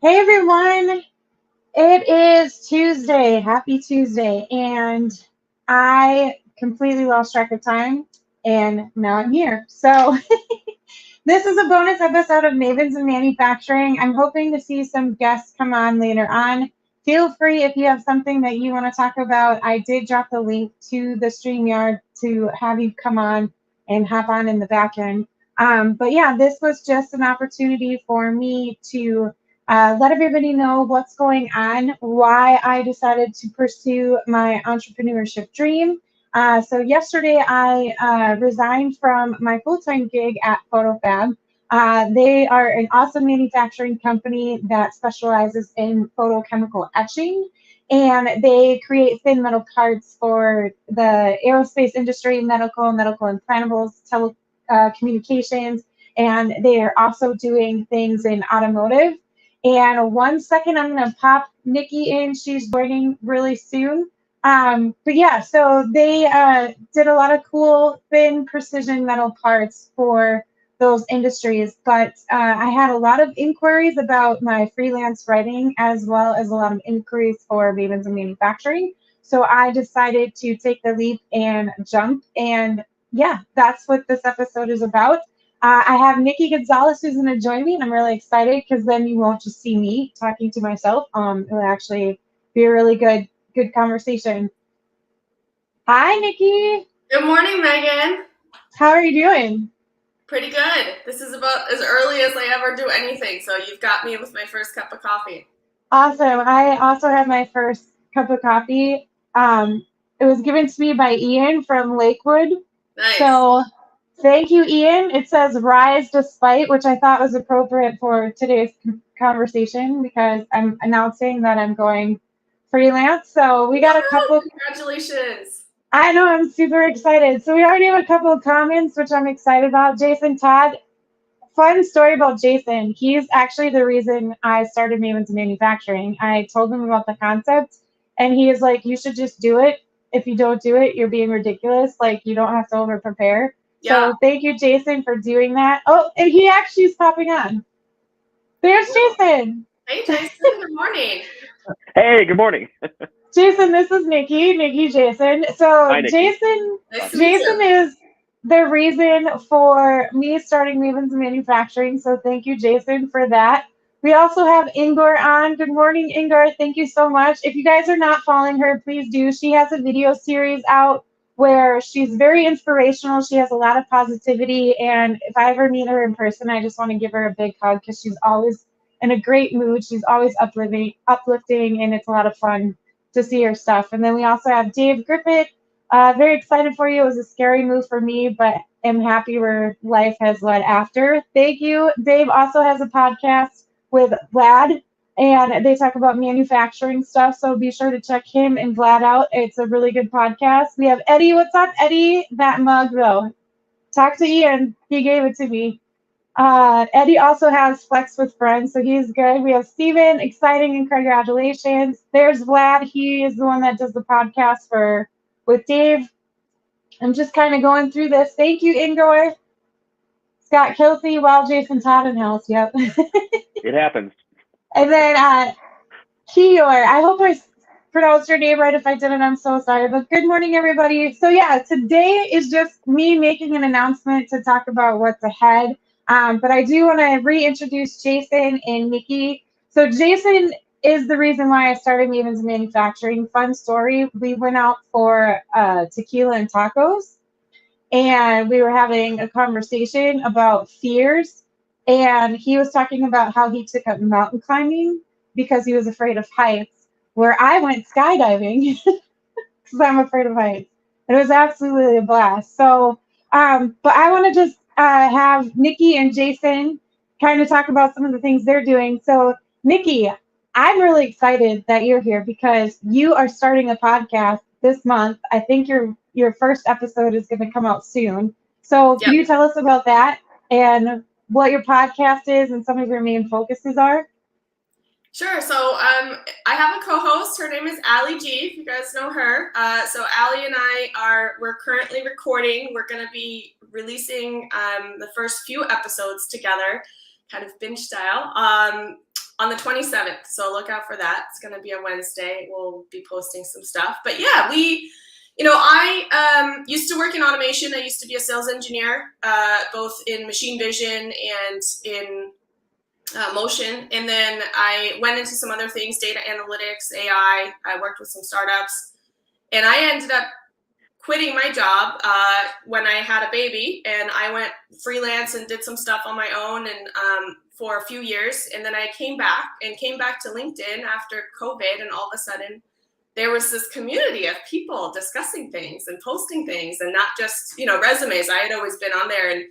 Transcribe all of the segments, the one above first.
Hey everyone, it is Tuesday. Happy Tuesday. And I completely lost track of time and now I'm here. So this is a bonus episode of Mavens of Manufacturing. I'm hoping to see some guests come on later on. Feel free if you have something that you want to talk about. I did drop the link to the StreamYard to have you come on and hop on in the back end. But yeah, this was just an opportunity for me to let everybody know what's going on, why I decided to pursue my entrepreneurship dream. So yesterday I resigned from my full-time gig at PhotoFab. They are an awesome manufacturing company that specializes in photochemical etching, and they create thin metal parts for the aerospace industry, medical implantables, telecommunications, and they are also doing things in automotive. And 1 second, I'm going to pop Nikki in. She's joining really soon. But yeah, so they did a lot of cool thin precision metal parts for those industries. But I had a lot of inquiries about my freelance writing as well as a lot of inquiries for Mavens of Manufacturing. So I decided to take the leap and jump. And yeah, that's what this episode is about. I have Nikki Gonzalez who's going to join me, and I'm really excited because then you won't just see me talking to myself. It'll actually be a really good conversation. Hi, Nikki. Good morning, Meaghan. How are you doing? Pretty good. This is about as early as I ever do anything, so you've got me with my first cup of coffee. Awesome. I also have my first cup of coffee. It was given to me by Ian from Lakewood. Nice. So thank you, Ian. It says rise despite, which I thought was appropriate for today's conversation because I'm announcing that I'm going freelance. So we got a couple. Congratulations. I know, I'm super excited. So we already have a couple of comments, which I'm excited about. Jason Todd, fun story about Jason. He's actually the reason I started Mavens of Manufacturing. I told him about the concept, and he is like, you should just do it. If you don't do it, you're being ridiculous. Like, you don't have to over prepare. Yeah. So thank you, Jason, for doing that. Oh, and he actually is popping on. There's Jason. Hey, Jason. Good morning. Hey, good morning. Jason, this is Nikki, Jason. So Hi, Nikki. Jason is the reason for me starting Mavens of Manufacturing. So thank you, Jason, for that. We also have Ingor on. Good morning, Ingor. Thank you so much. If you guys are not following her, please do. She has a video series out where she's very inspirational. She has a lot of positivity. And if I ever meet her in person, I just want to give her a big hug because she's always in a great mood. She's always uplifting, and it's a lot of fun to see her stuff. And then we also have Dave Griffith. Very excited for you. It was a scary move for me, but am happy where life has led after. Thank you. Dave also has a podcast with Vlad, and they talk about manufacturing stuff. So be sure to check him and Vlad out. It's a really good podcast. We have Eddie. What's up, Eddie? That mug, though. Talk to Ian. He gave it to me. Eddie also has Flex with Friends, so he's good. We have Steven, exciting and congratulations. There's Vlad. He is the one that does the podcast with Dave. I'm just kind of going through this. Thank you, Ingor. Scott Kelsey, Wild Jason Tottenhouse. Yep. It happens. And then Kior. I hope I pronounced your name right. If I didn't, I'm so sorry. But good morning, everybody. So yeah, today is just me making an announcement to talk about what's ahead. But I do want to reintroduce Jason and Nikki. So Jason is the reason why I started Mavens of Manufacturing. Fun story. We went out for tequila and tacos, and we were having a conversation about fears. And he was talking about how he took up mountain climbing because he was afraid of heights, where I went skydiving because I'm afraid of heights. It was absolutely a blast. So, but I want to just have Nikki and Jason kind of talk about some of the things they're doing. So, Nikki, I'm really excited that you're here because you are starting a podcast this month. I think your first episode is going to come out soon. So, can you tell us about that and what your podcast is and some of your main focuses are? Sure. So I have a co-host. Her name is Allie G, if you guys know her. So Allie and we're currently recording. We're going to be releasing the first few episodes together, kind of binge style, on on the 27th. So look out for that. It's going to be a Wednesday. We'll be posting some stuff. But yeah, I used to work in automation. I used to be a sales engineer, both in machine vision and in motion. And then I went into some other things, data analytics, AI. I worked with some startups. And I ended up quitting my job when I had a baby. And I went freelance and did some stuff on my own and for a few years. And then I came back to LinkedIn after COVID. And all of a sudden, there was this community of people discussing things and posting things and not just, resumes. I had always been on there and,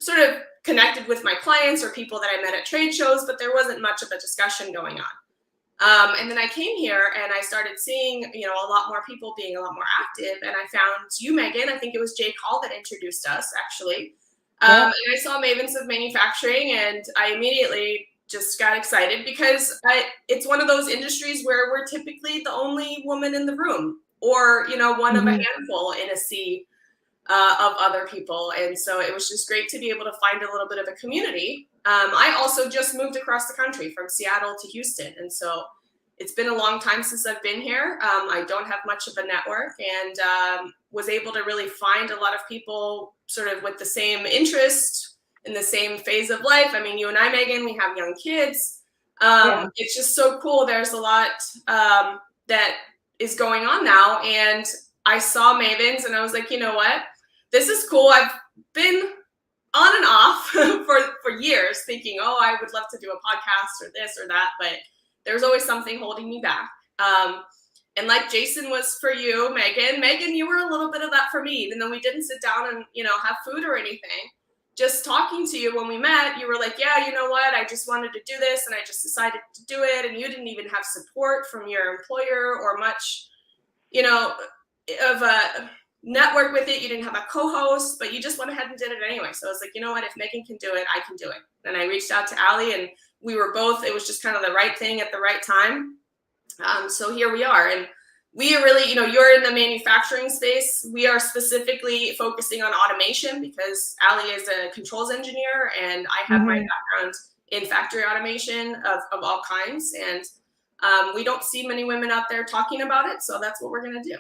sort of connected with my clients or people that I met at trade shows, but there wasn't much of a discussion going on. And then I came here and I started seeing, a lot more people being a lot more active. And I found you, Meaghan. I think it was Jake Hall that introduced us, actually. And I saw Mavens of Manufacturing and I immediately just got excited because it's one of those industries where we're typically the only woman in the room or, one of a handful in a sea of other people. And so it was just great to be able to find a little bit of a community. I also just moved across the country from Seattle to Houston. And so it's been a long time since I've been here. I don't have much of a network and was able to really find a lot of people sort of with the same interest in the same phase of life. I mean, you and I, Meaghan, we have young kids. It's just so cool. There's a lot that is going on now. And I saw Mavens and I was like, you know what? This is cool. I've been on and off for years thinking, I would love to do a podcast or this or that, but there's always something holding me back. And like Jason was for you, Meaghan, you were a little bit of that for me, even though we didn't sit down and, have food or anything. Just talking to you when we met, you were like, yeah, you know what? I just wanted to do this and I just decided to do it. And you didn't even have support from your employer or much, of a network with it. You didn't have a co-host, but you just went ahead and did it anyway. So I was like, you know what? If Meaghan can do it, I can do it. And I reached out to Allie and we were both, it was just kind of the right thing at the right time. So here we are. And we are really, you're in the manufacturing space. We are specifically focusing on automation because Allie is a controls engineer and I have my background in factory automation of all kinds. And we don't see many women out there talking about it. So that's what we're going to do.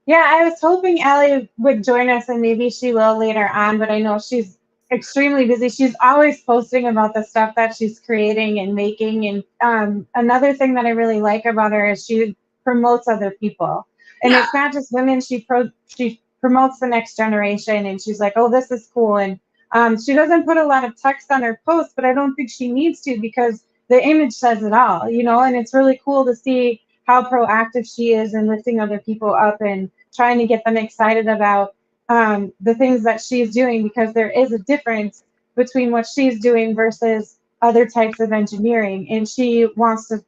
Yeah, I was hoping Allie would join us and maybe she will later on, but I know she's extremely busy. She's always posting about the stuff that she's creating and making. And another thing that I really like about her is she promotes other people. And it's not just women, she promotes the next generation and she's like, oh, this is cool. And she doesn't put a lot of text on her posts, but I don't think she needs to because the image says it all, and it's really cool to see how proactive she is in lifting other people up and trying to get them excited about the things that she's doing, because there is a difference between what she's doing versus other types of engineering. And she wants to,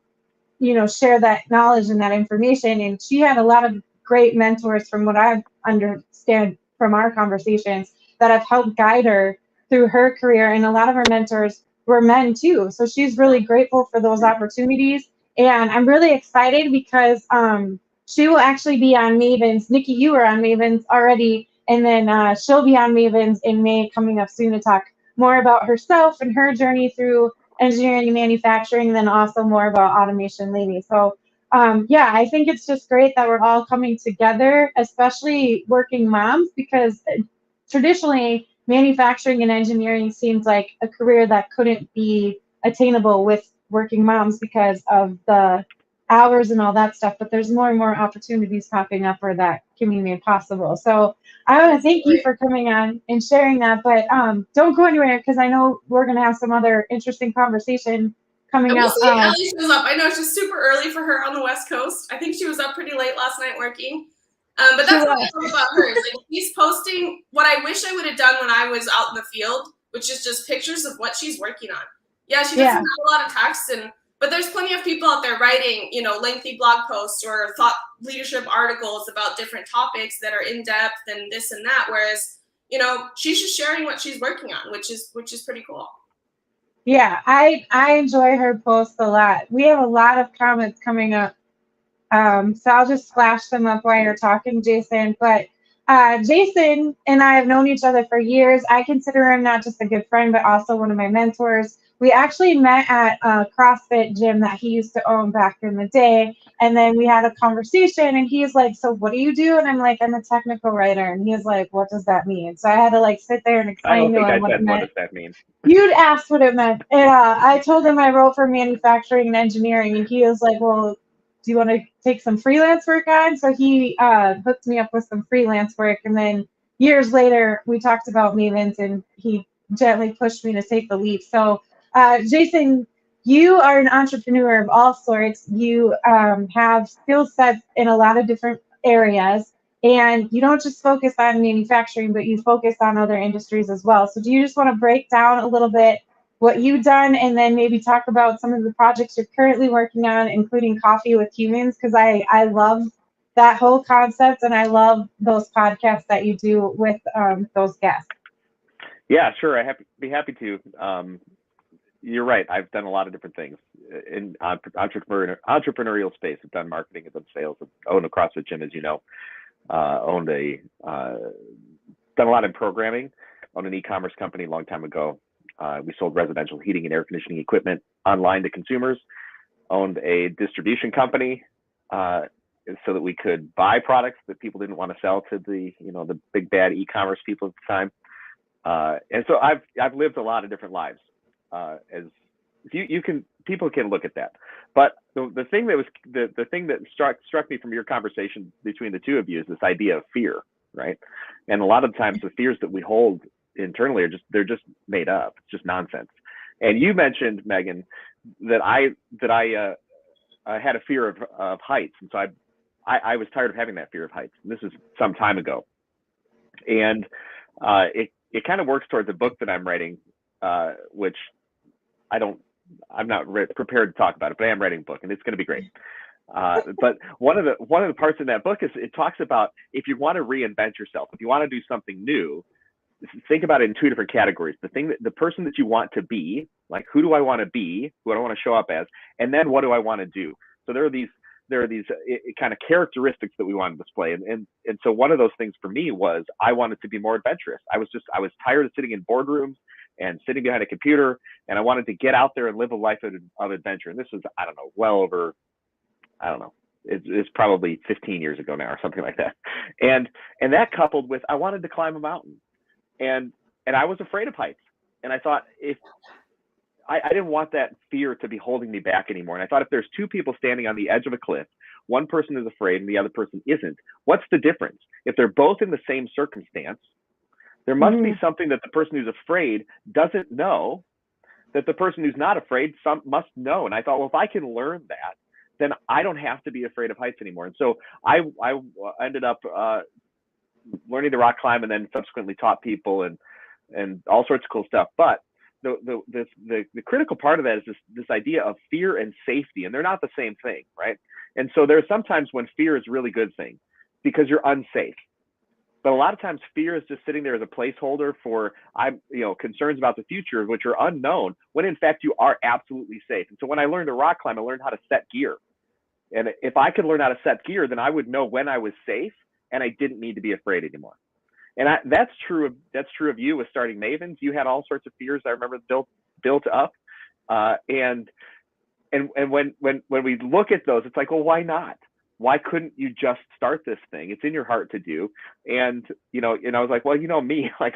share that knowledge and that information. And she had a lot of great mentors from what I understand from our conversations that have helped guide her through her career. And a lot of her mentors were men too. So she's really grateful for those opportunities. And I'm really excited because she will actually be on Mavens. Nikki, you were on Mavens already. And then she'll be on Mavens in May coming up soon to talk more about herself and her journey through engineering and manufacturing, and then also more about automation lately. So I think it's just great that we're all coming together, especially working moms, because traditionally manufacturing and engineering seems like a career that couldn't be attainable with working moms because of the hours and all that stuff, but there's more and more opportunities popping up where that can be made possible. So I want to thank you for coming on and sharing that, but don't go anywhere because I know we're going to have some other interesting conversation coming up. Allie shows up. I know it's just super early for her on the West Coast. I think she was up pretty late last night working. But that's what I love about her. Like, she's posting what I wish I would have done when I was out in the field, which is just pictures of what she's working on. Yeah, she doesn't have a lot of text, but there's plenty of people out there writing, lengthy blog posts or thought leadership articles about different topics that are in depth and this and that. Whereas, she's just sharing what she's working on, which is pretty cool. Yeah, I enjoy her posts a lot. We have a lot of comments coming up. So I'll just flash them up while you're talking, Jason. But Jason and I have known each other for years. I consider him not just a good friend, but also one of my mentors. we actually met at a CrossFit gym that he used to own back in the day. And then we had a conversation and he's like, so what do you do? And I'm like, I'm a technical writer. And he's like, what does that mean? So I had to like sit there and I explain don't to think him I what it said, what meant. does that mean? You'd asked what it meant. And I told him I wrote for manufacturing and engineering. And he was like, well, do you want to take some freelance work on? So he hooked me up with some freelance work. And then years later, we talked about Mavens and he gently pushed me to take the leap. So, Jason, you are an entrepreneur of all sorts. You have skill sets in a lot of different areas. And you don't just focus on manufacturing, but you focus on other industries as well. So do you just want to break down a little bit what you've done and then maybe talk about some of the projects you're currently working on, including Coffee with Humans? Because I love that whole concept and I love those podcasts that you do with those guests. Yeah, sure. Be happy to. You're right. I've done a lot of different things in entrepreneurial space. I've done marketing, I've done sales, I've owned a CrossFit gym, as you know, done a lot in programming, owned an e-commerce company a long time ago. We sold residential heating and air conditioning equipment online to consumers, owned a distribution company so that we could buy products that people didn't want to sell to the big bad e-commerce people at the time. And so I've lived a lot of different lives. As people can look at that. But the thing that struck me from your conversation between the two of you is this idea of fear, right? And a lot of times the fears that we hold internally they're just made up. It's just nonsense. And you mentioned, Meaghan, that I had a fear of heights, and so I was tired of having that fear of heights. And this is some time ago, and it kind of works towards a book that I'm writing, which I'm not prepared to talk about it, but I am writing a book and it's going to be great. But one of the parts in that book is it talks about if you want to reinvent yourself, if you want to do something new, think about it in two different categories. The person that you want to be, like who do I want to be, who do I want to show up as, and then what do I want to do? So there are these kind of characteristics that we want to display. And so one of those things for me was I wanted to be more adventurous. I was tired of sitting in boardrooms and sitting behind a computer, and I wanted to get out there and live a life of adventure. And this was, I don't know, well over, it's probably 15 years ago now or something like that. And that coupled with, I wanted to climb a mountain, and I was afraid of heights. And I thought if I didn't want that fear to be holding me back anymore. And I thought if there's two people standing on the edge of a cliff, one person is afraid and the other person isn't, what's the difference? If they're both in the same circumstance, there must be something that the person who's afraid doesn't know that the person who's not afraid must know. And I thought, well, if I can learn that, then I don't have to be afraid of heights anymore. And so I ended up learning to rock climb, and then subsequently taught people and all sorts of cool stuff. But the critical part of that is this idea of fear and safety, and they're not the same thing, right? And so there's sometimes when fear is a really good thing because you're unsafe. But a lot of times fear is just sitting there as a placeholder for concerns about the future, which are unknown, when in fact you are absolutely safe. And so when I learned to rock climb, I learned how to set gear. And if I could learn how to set gear, then I would know when I was safe and I didn't need to be afraid anymore. And that's true of you with starting Mavens. You had all sorts of fears, I remember, built up. And when we look at those, it's like, well, why not? Why couldn't you just start this thing? It's in your heart to do. And I was like, well, me, like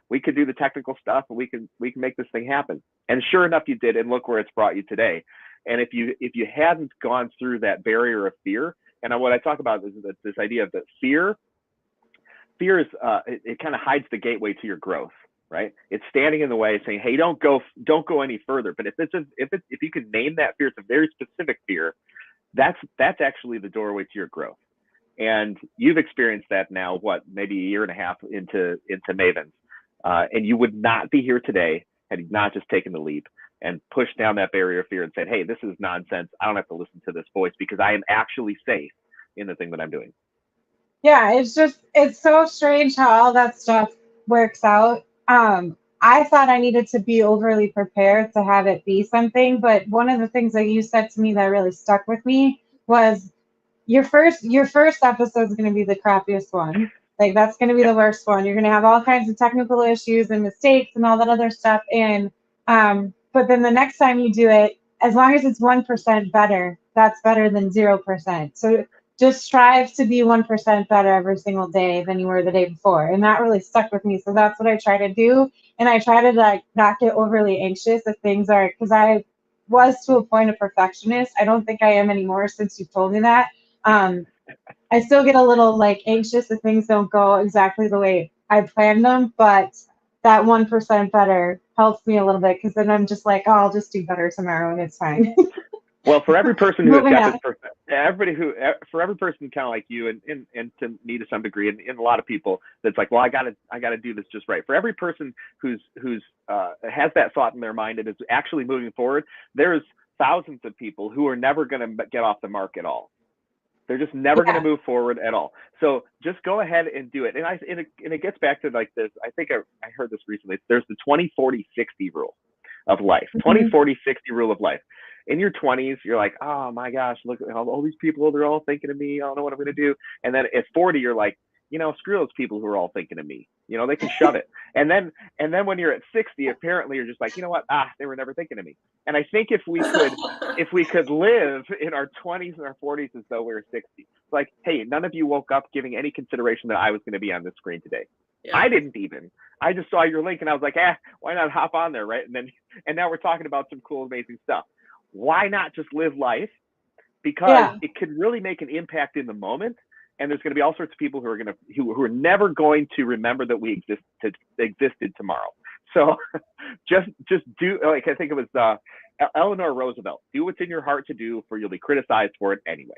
we could do the technical stuff and we can make this thing happen. And sure enough, you did. And look where it's brought you today. And if you hadn't gone through that barrier of fear, and what I talk about is this idea of that fear is it kind of hides the gateway to your growth, right? It's standing in the way, saying, hey, don't go any further. But if you can name that fear, it's a very specific fear. That's actually the doorway to your growth. And you've experienced that now, maybe a year and a half into Mavens. And you would not be here today had you not just taken the leap and pushed down that barrier of fear and said, hey, this is nonsense. I don't have to listen to this voice because I am actually safe in the thing that I'm doing. Yeah, it's so strange how all that stuff works out. I thought I needed to be overly prepared to have it be something, but one of the things that you said to me that really stuck with me was your first episode is going to be the crappiest one. Like that's going to be the worst one. You're going to have all kinds of technical issues and mistakes and all that other stuff. And but then the next time you do it, as long as it's 1% better, that's better than 0%. So just strive to be 1% better every single day than you were the day before. And that really stuck with me. So that's what I try to do. And I try to like not get overly anxious if things are, because I was to a point of perfectionist. I don't think I am anymore since you told me that. I still get a little like anxious if things don't go exactly the way I planned them, but that 1% better helps me a little bit because then I'm just like, oh, I'll just do better tomorrow and it's fine. Well, for every person who has Moving got on. this, for every person kind of like you, and to me to some degree, and a lot of people, that's like, well, I gotta do this just right. For every person who's has that thought in their mind and is actually moving forward, there's thousands of people who are never going to get off the mark at all. They're just never going to move forward at all. So just go ahead and do it. And it gets back to like this. I think I heard this recently. There's the 20-40-60 rule of life. 20-40-60 rule of life. In your 20s, you're like, oh my gosh, look at all these people. They're all thinking of me. I don't know what I'm going to do. And then at 40, you're like, screw those people who are all thinking of me. They can shove it. And then when you're at 60, apparently you're just like, you know what? They were never thinking of me. And I think if we could live in our 20s and our 40s as though we were 60, it's like, hey, none of you woke up giving any consideration that I was going to be on this screen today. Yeah. I didn't even. I just saw your link and I was like, why not hop on there, right? And now we're talking about some cool, amazing stuff. Why not just live life? Because it could really make an impact in the moment. And there's going to be all sorts of people who are never going to remember that we existed tomorrow. So just do, like I think it was Eleanor Roosevelt, do what's in your heart to do, for you'll be criticized for it anyway.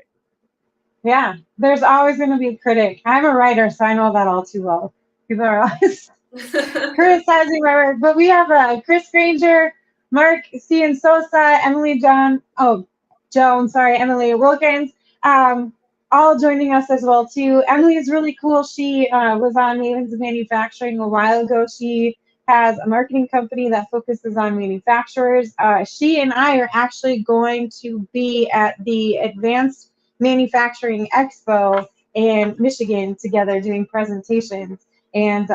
Yeah, there's always going to be a critic. I'm a writer, so I know that all too well. People are always criticizing my work. But we have Chris Granger, Mark C. Sosa, Emily Wilkins, all joining us as well too. Emily is really cool. She was on Mavens of Manufacturing a while ago. She has a marketing company that focuses on manufacturers. She and I are actually going to be at the Advanced Manufacturing Expo in Michigan together doing presentations. And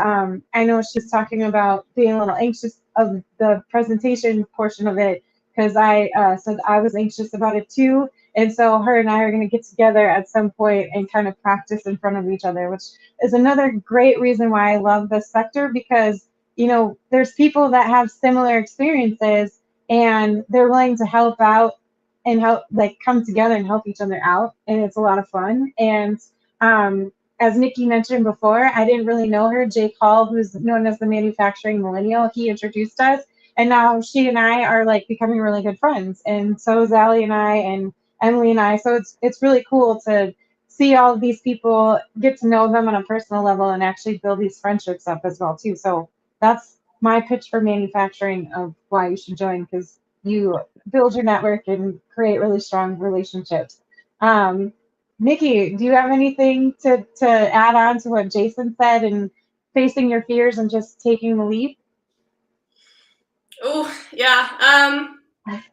I know she's talking about being a little anxious of the presentation portion of it because I said I was anxious about it too. And so her and I are going to get together at some point and kind of practice in front of each other, which is another great reason why I love this sector because, there's people that have similar experiences and they're willing to help out and help, like, come together and help each other out. And it's a lot of fun. And as Nikki mentioned before, I didn't really know her. Jake Hall, who's known as the Manufacturing Millennial, he introduced us. And now she and I are like becoming really good friends. And so is Allie and I and Emily and I. So it's really cool to see all of these people, get to know them on a personal level and actually build these friendships up as well too. So that's my pitch for manufacturing of why you should join, because you build your network and create really strong relationships. Nikki, do you have anything to add on to what Jason said and facing your fears and just taking the leap? Oh, yeah.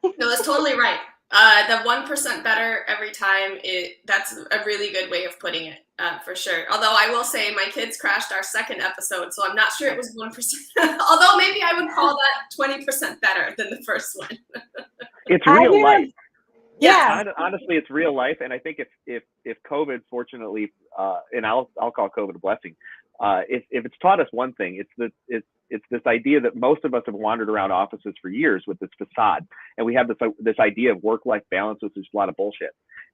No, that's totally right. The 1% better every time, that's a really good way of putting it, for sure. Although I will say my kids crashed our second episode, so I'm not sure it was 1%. Although maybe I would call that 20% better than the first one. It's real life. Yeah. Honestly, it's real life. And I think if COVID, fortunately, and I'll call COVID a blessing, if it's taught us one thing, it's this idea that most of us have wandered around offices for years with this facade, and we have this idea of work-life balance, which is a lot of bullshit.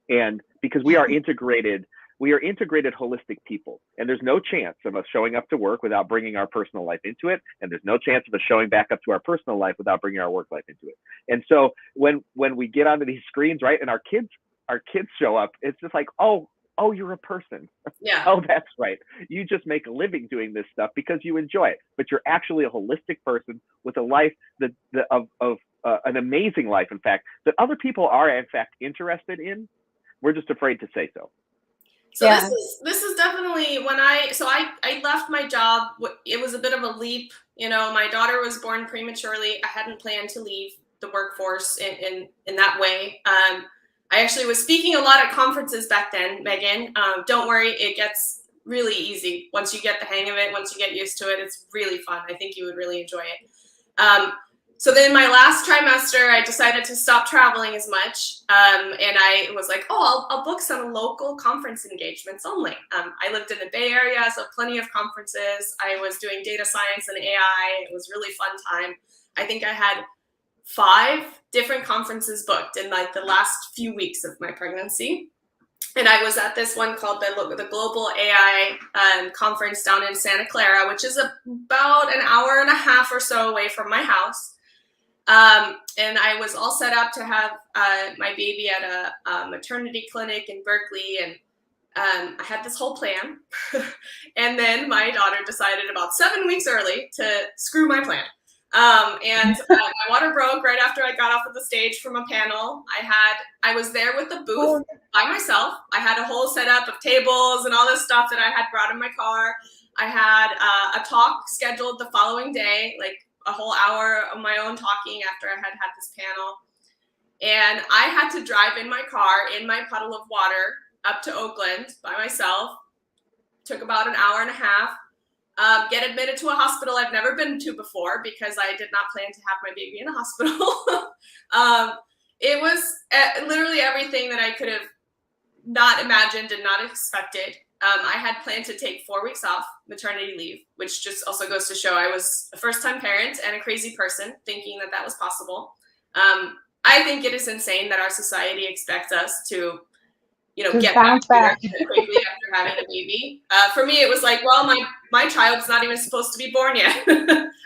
And because we are integrated holistic people, and there's no chance of us showing up to work without bringing our personal life into it, and there's no chance of us showing back up to our personal life without bringing our work life into it. And so when we get onto these screens, right, and our kids show up, it's just like, oh, you're a person. Yeah. Oh, that's right. You just make a living doing this stuff because you enjoy it, but you're actually a holistic person with a life of an amazing life, in fact, that other people are in fact interested in. We're just afraid to say so. So yeah. This is definitely when I left my job. It was a bit of a leap. My daughter was born prematurely. I hadn't planned to leave the workforce in that way. I actually was speaking a lot at conferences back then, Meaghan. Don't worry, it gets really easy once you get the hang of it. Once you get used to it, it's really fun. I think you would really enjoy it. So then my last trimester, I decided to stop traveling as much. And I was like, oh, I'll book some local conference engagements only. I lived in the Bay Area, so plenty of conferences. I was doing data science and AI. It was really fun time. I think I had 5 different conferences booked in like the last few weeks of my pregnancy. And I was at this one called the Global AI conference down in Santa Clara, which is about an hour and a half or so away from my house. And I was all set up to have my baby at a maternity clinic in Berkeley, and I had this whole plan. And then my daughter decided about 7 weeks early to screw my plan. And my water broke right after I got off of the stage from a panel. I was there with the booth by myself. I had a whole setup of tables and all this stuff that I had brought in my car. I had a talk scheduled the following day, like a whole hour of my own talking after I had this panel. And I had to drive in my car in my puddle of water up to Oakland by myself. Took about an hour and a half. Get admitted to a hospital I've never been to before because I did not plan to have my baby in a hospital. It was literally everything that I could have not imagined and not expected. I had planned to take 4 weeks off maternity leave, which just also goes to show I was a first-time parent and a crazy person thinking that was possible. I think it is insane that our society expects us to, get back quickly after having a baby. For me, it was like, well, my child's not even supposed to be born yet.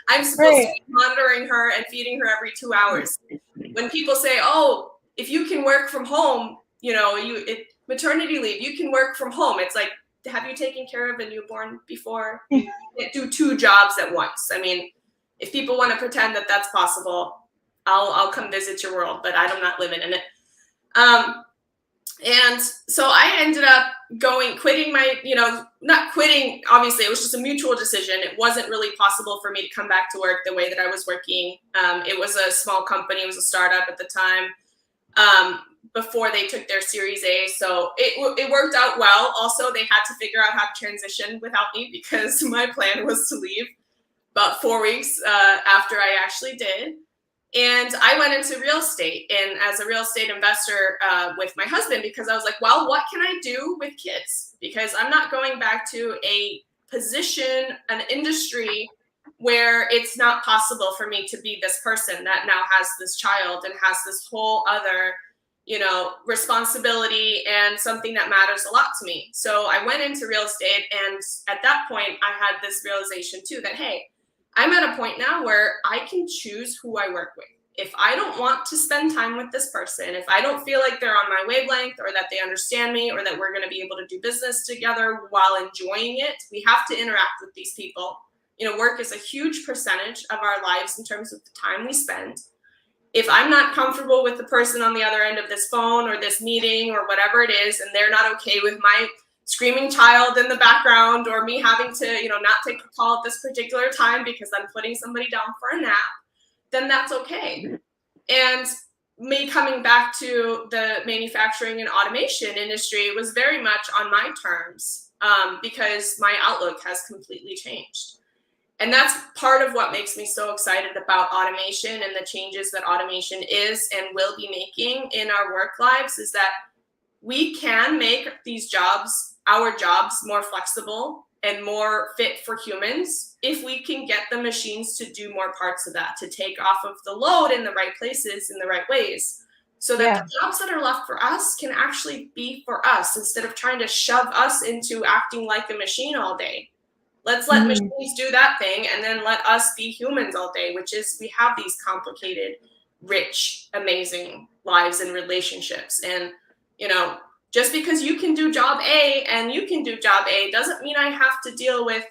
I'm supposed to be monitoring her and feeding her every 2 hours. When people say, oh, if you can work from home, maternity leave, you can work from home. It's like, have you taken care of a newborn before? You can't do 2 jobs at once. I mean, if people want to pretend that that's possible, I'll come visit your world, but I'm not living in it. And so I ended up quitting not quitting, obviously, it was just a mutual decision. It wasn't really possible for me to come back to work the way that I was working. It was a small company, it was a startup at the time. Before they took their Series A. So it worked out well. Also, they had to figure out how to transition without me because my plan was to leave about 4 weeks after I actually did. And I went into real estate and as a real estate investor with my husband because I was like, well, what can I do with kids? Because I'm not going back to a position, an industry where it's not possible for me to be this person that now has this child and has this whole other responsibility and something that matters a lot to me. So I went into real estate, and at that point I had this realization too that, hey, I'm at a point now where I can choose who I work with. If I don't want to spend time with this person, if I don't feel like they're on my wavelength or that they understand me or that we're going to be able to do business together while enjoying it, we have to interact with these people. Work is a huge percentage of our lives in terms of the time we spend. If I'm not comfortable with the person on the other end of this phone or this meeting or whatever it is, and they're not okay with my screaming child in the background or me having to, not take a call at this particular time because I'm putting somebody down for a nap, then that's okay. And me coming back to the manufacturing and automation industry was very much on my terms because my outlook has completely changed. And that's part of what makes me so excited about automation and the changes that automation is and will be making in our work lives is that we can make these jobs, our jobs, more flexible and more fit for humans if we can get the machines to do more parts of that, to take off of the load in the right places, in the right ways, so that the jobs that are left for us can actually be for us instead of trying to shove us into acting like a machine all day. Let's let machines do that thing and then let us be humans all day, which is we have these complicated, rich, amazing lives and relationships. And, just because you can do job A and you can do job A doesn't mean I have to deal with,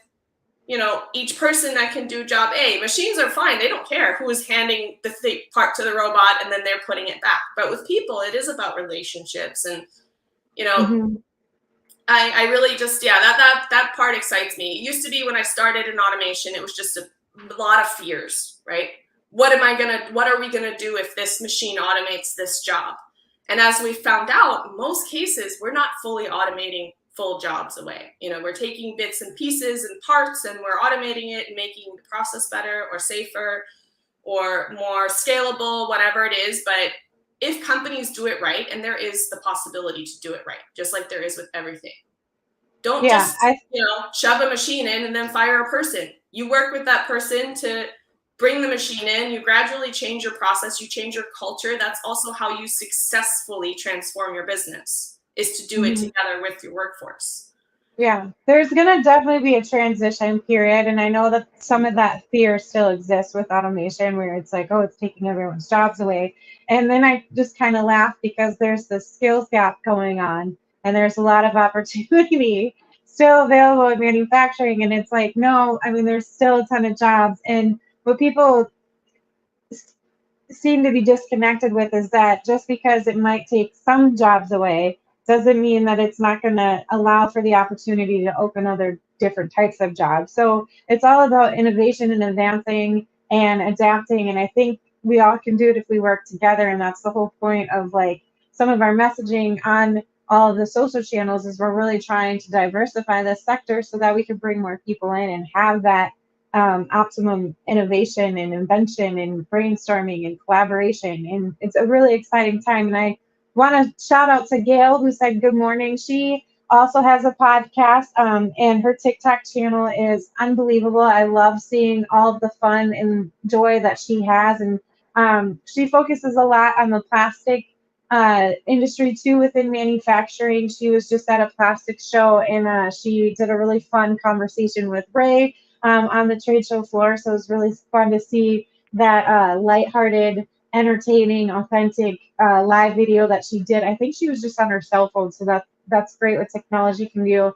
each person that can do job A. Machines are fine. They don't care who is handing the part to the robot and then they're putting it back. But with people, it is about relationships and, I really just, that part excites me. It used to be when I started in automation, it was just a lot of fears, right? What are we going to do if this machine automates this job? And as we found out, in most cases, we're not fully automating full jobs away. We're taking bits and pieces and parts and we're automating it and making the process better or safer or more scalable, whatever it is. But if companies do it right, and there is the possibility to do it right, just like there is with everything, don't Yeah, just, shove a machine in and then fire a person. You work with that person to bring the machine in. You gradually change your process. You change your culture. That's also how you successfully transform your business, is to do it together with your workforce. Yeah, there's going to definitely be a transition period. And I know that some of that fear still exists with automation, where it's like, oh, it's taking everyone's jobs away. And then I just kind of laugh because there's this skills gap going on, and there's a lot of opportunity still available in manufacturing. And it's like, no, I mean, there's still a ton of jobs. And what people seem to be disconnected with is that just because it might take some jobs away doesn't mean that it's not going to allow for the opportunity to open other different types of jobs. So it's all about innovation and advancing and adapting. And I think we all can do it if we work together. And that's the whole point of like some of our messaging on all of the social channels, is we're really trying to diversify this sector so that we can bring more people in and have that optimum innovation and invention and brainstorming and collaboration. And it's a really exciting time. And I want to shout out to Gail, who said good morning. She also has a podcast, and her TikTok channel is unbelievable. I love seeing all of the fun and joy that she has. And she focuses a lot on the plastic industry too within manufacturing. She was just at a plastic show, and she did a really fun conversation with Ray on the trade show floor. So it was really fun to see that lighthearted, entertaining, authentic live video that she did. I think she was just on her cell phone, so that's great what technology can do.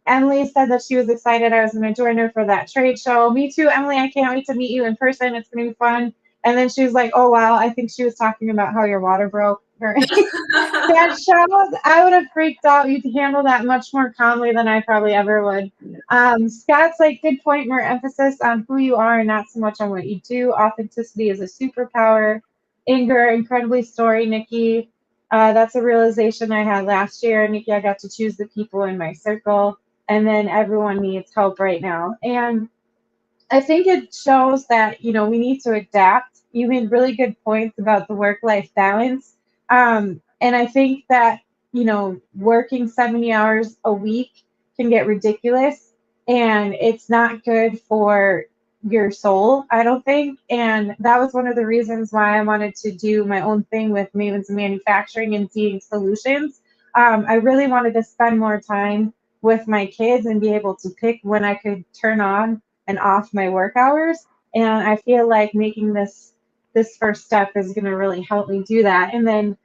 Emily said that she was excited I was going to join her for that trade show. Me too, Emily. I can't wait to meet you in person. It's going to be fun. And then she was like, oh, wow, I think she was talking about how your water broke. That show, I would have freaked out. You'd handle that much more calmly than I probably ever would. Scott's like, good point, more emphasis on who you are and not so much on what you do. Authenticity is a superpower. Inger, incredibly story, Nikki. That's a realization I had last year. Nikki, I got to choose the people in my circle, and then everyone needs help right now. And I think it shows that, we need to adapt. You made really good points about the work-life balance. And I think that, working 70 hours a week can get ridiculous, and it's not good for your soul, I don't think. And that was one of the reasons why I wanted to do my own thing with Mavens of Manufacturing and Seating Solutions. I really wanted to spend more time with my kids and be able to pick when I could turn on and off my work hours. And I feel like making this first step is going to really help me do that. And then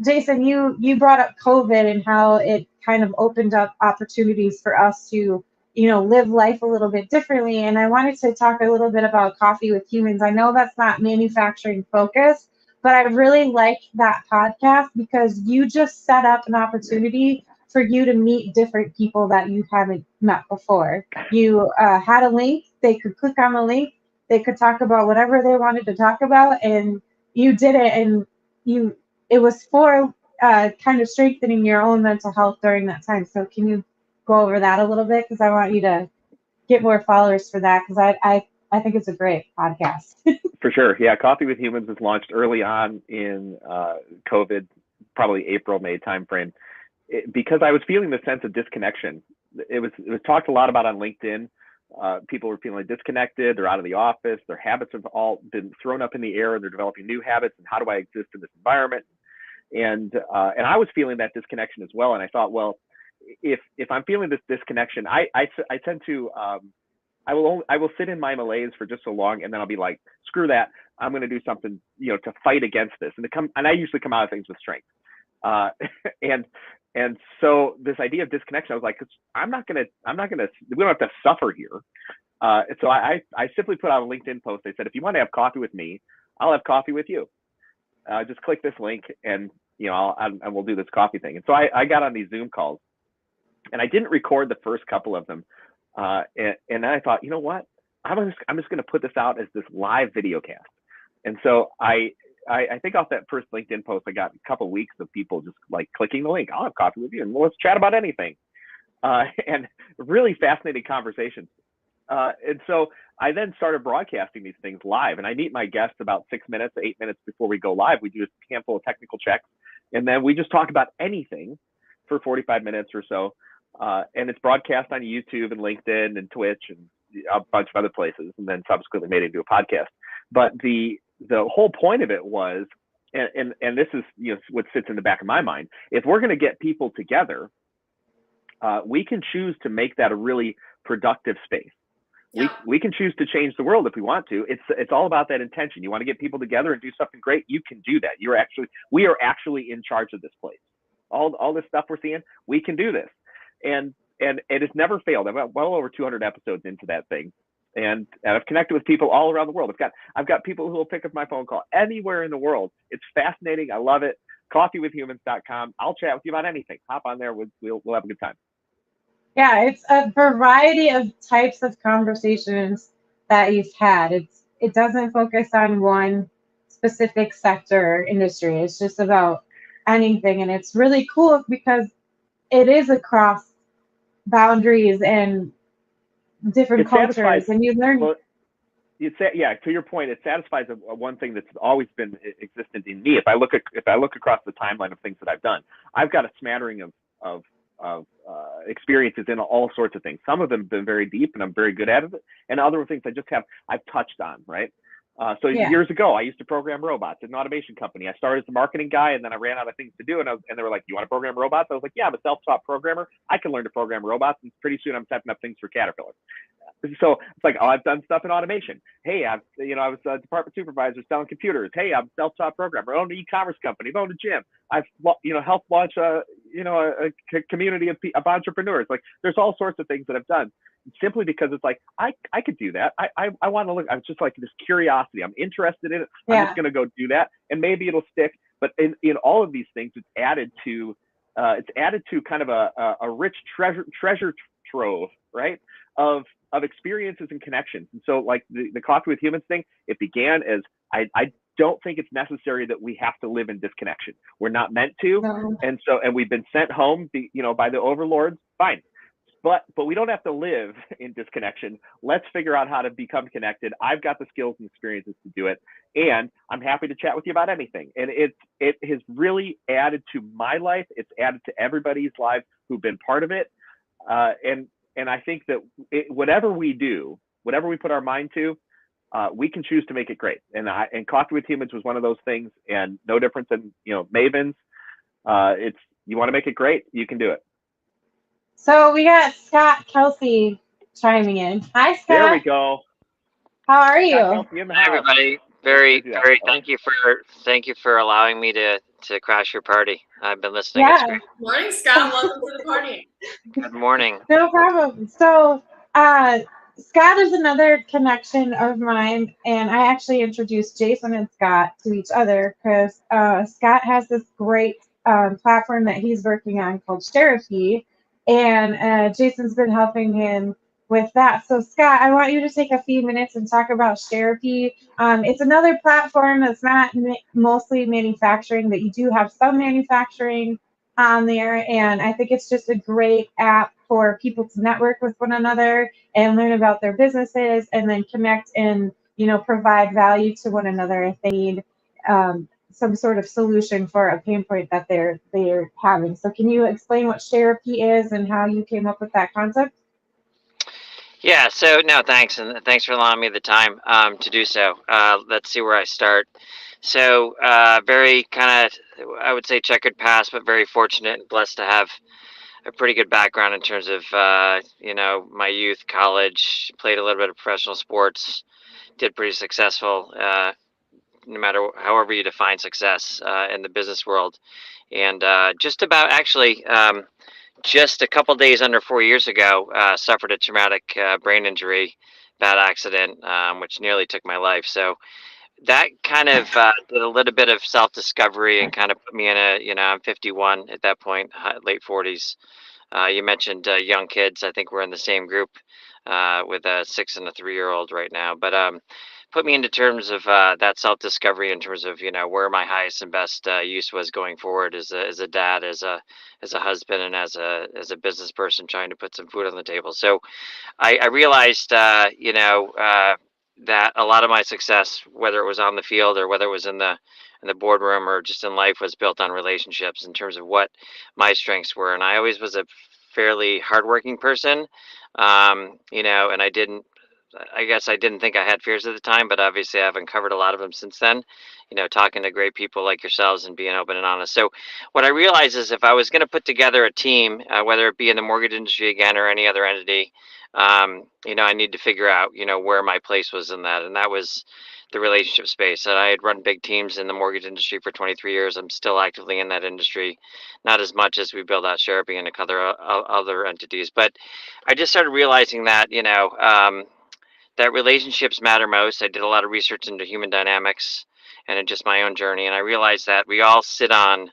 Jason, you brought up COVID and how it kind of opened up opportunities for us to live life a little bit differently. And I wanted to talk a little bit about Coffee with Humans. I know that's not manufacturing focused, but I really like that podcast because you just set up an opportunity for you to meet different people that you haven't met before. You had a link, they could click on the link, they could talk about whatever they wanted to talk about, and you did it, and it was for kind of strengthening your own mental health during that time. So can you go over that a little bit? Because I want you to get more followers for that, because I think it's a great podcast. For sure. Yeah, Coffee with Humans was launched early on in COVID, probably April, May timeframe. Because I was feeling the sense of disconnection. It was talked a lot about on LinkedIn. People were feeling disconnected. They're out of the office. Their habits have all been thrown up in the air, and they're developing new habits. And how do I exist in this environment? And I was feeling that disconnection as well. And I thought, well, if I'm feeling this disconnection, I tend to I will sit in my malaise for just so long, and then I'll be like, screw that. I'm going to do something to fight against this. And I usually come out of things with strength. And so this idea of disconnection, I was like, we don't have to suffer here. So I simply put out a LinkedIn post. I said, if you want to have coffee with me, I'll have coffee with you. Just click this link, and and we'll do this coffee thing. And so I got on these Zoom calls, and I didn't record the first couple of them. And then I thought, you know what? I'm just going to put this out as this live video cast. And so I think off that first LinkedIn post, I got a couple of weeks of people just like clicking the link. I'll have coffee with you, and let's chat about anything. And really fascinating conversations. And so I then started broadcasting these things live, and I meet my guests about 6 minutes, 8 minutes before we go live. We do a handful of technical checks, and then we just talk about anything for 45 minutes or so. And it's broadcast on YouTube and LinkedIn and Twitch and a bunch of other places, and then subsequently made it into a podcast. But the whole point of it was, and this is what sits in the back of my mind, if we're going to get people together, we can choose to make that a really productive space. Yeah. We can choose to change the world if we want to. It's all about that intention. You want to get people together and do something great, you can do that. We are actually in charge of this place. All this stuff we're seeing, we can do this. And it's never failed. I've got well over 200 episodes into that thing. And I've connected with people all around the world. I've got people who will pick up my phone call anywhere in the world. It's fascinating. I love it. Coffeewithhumans.com. I'll chat with you about anything. Hop on there. We'll have a good time. Yeah, it's a variety of types of conversations that you've had. It doesn't focus on one specific sector or industry. It's just about anything, and it's really cool because it is across boundaries and different cultures, and you learn. Well, to your point, it satisfies one thing that's always been existent in me. If I look across the timeline of things that I've done, I've got a smattering of experiences in all sorts of things. Some of them have been very deep, and I'm very good at it, and other things I've touched on, right? Years ago, I used to program robots at an automation company. I started as a marketing guy, and then I ran out of things to do, and they were like, "You want to program robots?" I was like, "Yeah, I'm a self-taught programmer. I can learn to program robots." And pretty soon, I'm typing up things for Caterpillar. So it's like, I've done stuff in automation. Hey, I was a department supervisor selling computers. Hey, I'm a self-taught programmer. I own an e-commerce company. I own a gym. I've helped launch a community of entrepreneurs. Like, there's all sorts of things that I've done simply because it's like, I could do that. I want to look. I'm just like this curiosity. I'm interested in it. Yeah. I'm just going to go do that, and maybe it'll stick. But in all of these things, it's added to kind of a rich treasure trove, right? Of experiences and connections. And so, like the Coffee with Humans thing, it began as I don't think it's necessary that we have to live in disconnection. We're not meant to. No. And we've been sent home by the overlords. Fine. But we don't have to live in disconnection. Let's figure out how to become connected. I've got the skills and experiences to do it, and I'm happy to chat with you about anything. And it has really added to my life. It's added to everybody's lives who've been part of it. And I think that whatever we do, whatever we put our mind to, we can choose to make it great. And Coffee with Humans was one of those things, and no different than Mavens. You want to make it great, you can do it. So we got Scott Kelsey chiming in. Hi, Scott. There we go. How are you? Hi, everybody. Very. Thank you for allowing me to crash your party. I've been listening. Yeah. It's great. Morning, Scott. Welcome to the party. Good morning. No problem. So, Scott is another connection of mine, and I actually introduced Jason and Scott to each other because Scott has this great platform that he's working on called Therapy, and Jason's been helping him with that. So, Scott, I want you to take a few minutes and talk about Therapy. It's another platform that's not mostly manufacturing, but you do have some manufacturing on there, and I think it's just a great app for people to network with one another and learn about their businesses, and then connect and provide value to one another if they need some sort of solution for a pain point that they're having. So can you explain what Therapy is and how you came up with that concept? Yeah, so no, thanks, and thanks for allowing me the time to do so. Let's see where I start. So very kind of, I would say, checkered past, but very fortunate and blessed to have a pretty good background in terms of my youth, college, played a little bit of professional sports, did pretty successful, no matter however you define success in the business world, and just about actually. Just a couple days under 4 years ago, suffered a traumatic brain injury, bad accident, which nearly took my life. So that kind of did a little bit of self-discovery and kind of put me in I'm 51 at that point, late 40s, You mentioned young kids. I think we're in the same group with a 6 and a 3-year-old right now. But put me into terms of that self-discovery in terms of where my highest and best use was going forward as a dad, as a husband, and as a business person trying to put some food on the table. So I realized that a lot of my success, whether it was on the field or whether it was in the boardroom or just in life, was built on relationships in terms of what my strengths were. And I always was a fairly hardworking person, and I guess I didn't think I had fears at the time, but obviously I've uncovered a lot of them since then, talking to great people like yourselves and being open and honest. So what I realized is if I was going to put together a team, whether it be in the mortgage industry again or any other entity, I need to figure out, where my place was in that. And that was the relationship space. And I had run big teams in the mortgage industry for 23 years. I'm still actively in that industry, not as much as we build out Sherapy and other entities. But I just started realizing that, that relationships matter most. I did a lot of research into human dynamics and in just my own journey. And I realized that we all sit on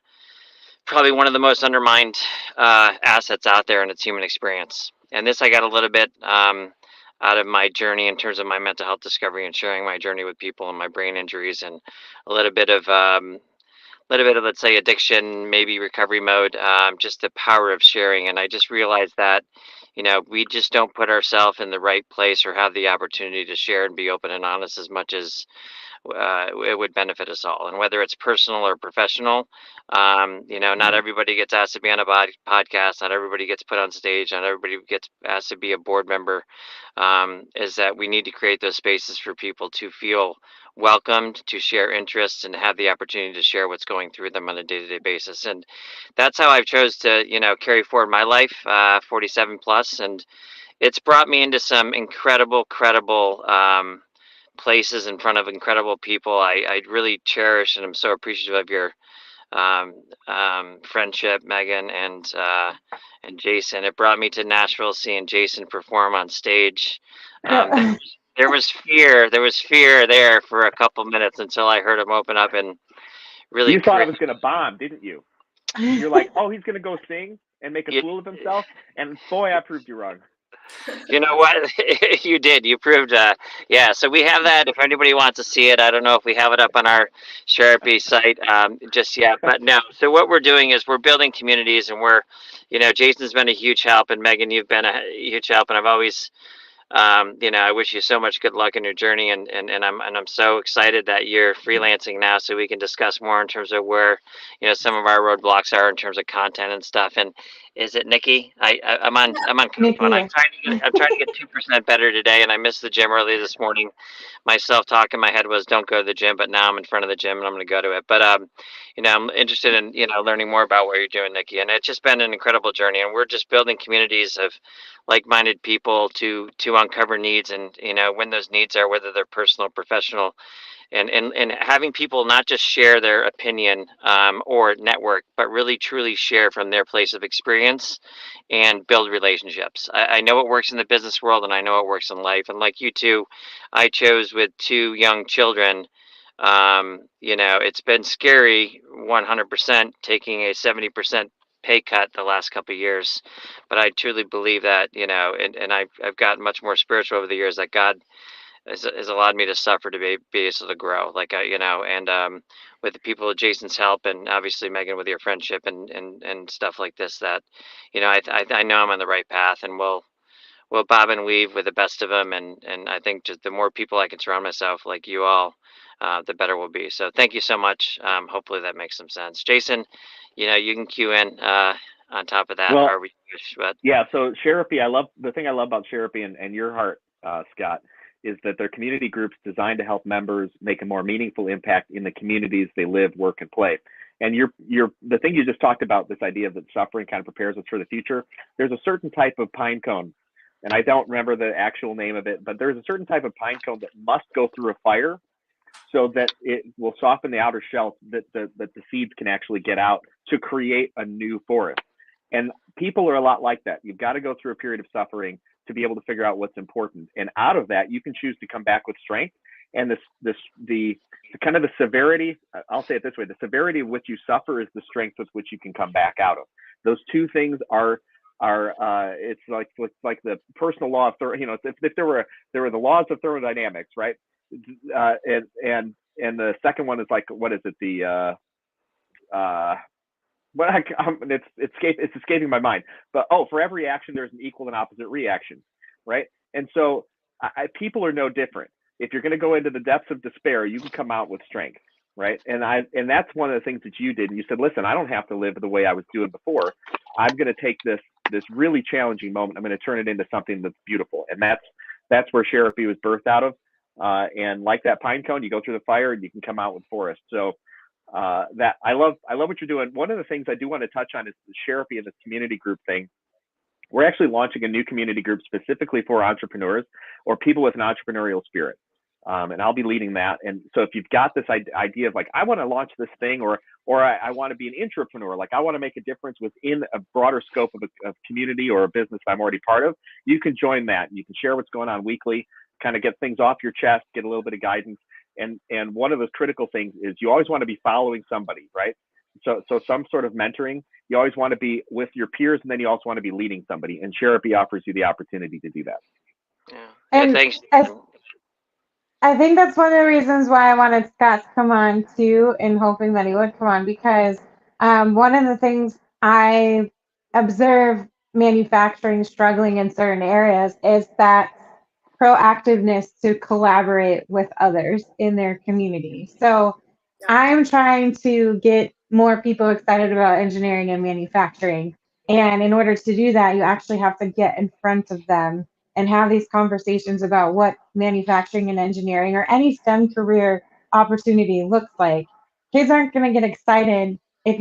probably one of the most undermined assets out there, and it's human experience. And this I got a little bit out of my journey in terms of my mental health discovery and sharing my journey with people and my brain injuries, and a little bit of let's say addiction, maybe recovery mode, just the power of sharing. And I just realized that we just don't put ourselves in the right place or have the opportunity to share and be open and honest as much as it would benefit us all. And whether it's personal or professional, not everybody gets asked to be on a podcast, not everybody gets put on stage, not everybody gets asked to be a board member, is that we need to create those spaces for people to feel welcomed, to share interests, and have the opportunity to share what's going through them on a day-to-day basis. And that's how I've chose to, carry forward my life, 47 plus, and it's brought me into some incredible, credible places in front of incredible people. I really cherish and I'm so appreciative of your friendship, Meaghan and Jason. It brought me to Nashville, seeing Jason perform on stage. There was fear there for a couple minutes until I heard him open up and really. You thought it was going to bomb, didn't you? You're like, oh, he's going to go sing and make a fool of himself, and boy, I proved you wrong. You know what? You did. You proved. Yeah. So we have that. If anybody wants to see it, I don't know if we have it up on our Sherapy site just yet, but no. So what we're doing is we're building communities, and we're, Jason's been a huge help, and Meaghan, you've been a huge help, and I've always, I wish you so much good luck in your journey, and I'm so excited that you're freelancing now, so we can discuss more in terms of where, some of our roadblocks are in terms of content and stuff. And is it Nikki? I'm on coupon. I'm trying to get 2% better today, and I missed the gym early this morning. My self-talk in my head was don't go to the gym, but now I'm in front of the gym and I'm going to go to it. But I'm interested in learning more about what you're doing, Nikki, and it's just been an incredible journey. And we're just building communities of like-minded people to uncover needs, and when those needs are, whether they're personal or professional, and having people not just share their opinion or network, but really truly share from their place of experience and build relationships. I know it works in the business world, and I know it works in life. And like you two, I chose with 2 young children. It's been scary 100% taking a 70% pay cut the last couple of years, but I truly believe that, and I've gotten much more spiritual over the years, that God has allowed me to suffer to be able to grow, and with the people of Jason's help, and obviously Meaghan with your friendship and stuff like this, that I know I'm on the right path, and we'll bob and weave with the best of them, and I think just the more people I can surround myself like you all, the better we'll be. So thank you so much. Hopefully that makes some sense. Jason, you can cue in on top of that. Well, but yeah, so Sherapy, the thing I love about Sherapy and your heart, Scott, is that they're community groups designed to help members make a more meaningful impact in the communities they live, work, and play. And the thing you just talked about, this idea that suffering kind of prepares us for the future. There's a certain type of pine cone, and I don't remember the actual name of it, but there's a certain type of pine cone that must go through a fire so that it will soften the outer shell, that the seeds can actually get out to create a new forest. And people are a lot like that. You've got to go through a period of suffering to be able to figure out what's important. And out of that, you can choose to come back with strength. And the kind of the severity, I'll say it this way, the severity of which you suffer is the strength with which you can come back out of. Those two things are it's like the personal law of if there were the laws of thermodynamics, right? And the second one is like, what is it, it's escaping my mind, but for every action there's an equal and opposite reaction, right? And so people are no different. If you're going to go into the depths of despair, you can come out with strength, right? And that's one of the things that you did. And you said, listen, I don't have to live the way I was doing before. I'm going to take this really challenging moment, I'm going to turn it into something that's beautiful. And that's where Sheriffy was birthed out of. And like that pine cone, you go through the fire and you can come out with forest. So that I love what you're doing. One of the things I do want to touch on is the Sheriffy and this community group thing. We're actually launching a new community group specifically for entrepreneurs or people with an entrepreneurial spirit. And I'll be leading that. And so if you've got this idea of like, I want to launch this thing, or I want to be an intrapreneur, like I want to make a difference within a broader scope of a community or a business I'm already part of, you can join that. You can share what's going on weekly, kind of get things off your chest, get a little bit of guidance. And one of those critical things is you always want to be following somebody, right? So some sort of mentoring. You always want to be with your peers, and then you also want to be leading somebody. And Sheriffy offers you the opportunity to do that. Yeah. And Thanks. I think that's one of the reasons why I wanted Scott to come on too, and hoping that he would come on, because one of the things I observe manufacturing struggling in certain areas is that proactiveness to collaborate with others in their community. So I'm trying to get more people excited about engineering and manufacturing. And in order to do that, you actually have to get in front of them and have these conversations about what manufacturing and engineering or any STEM career opportunity looks like. Kids aren't going to get excited if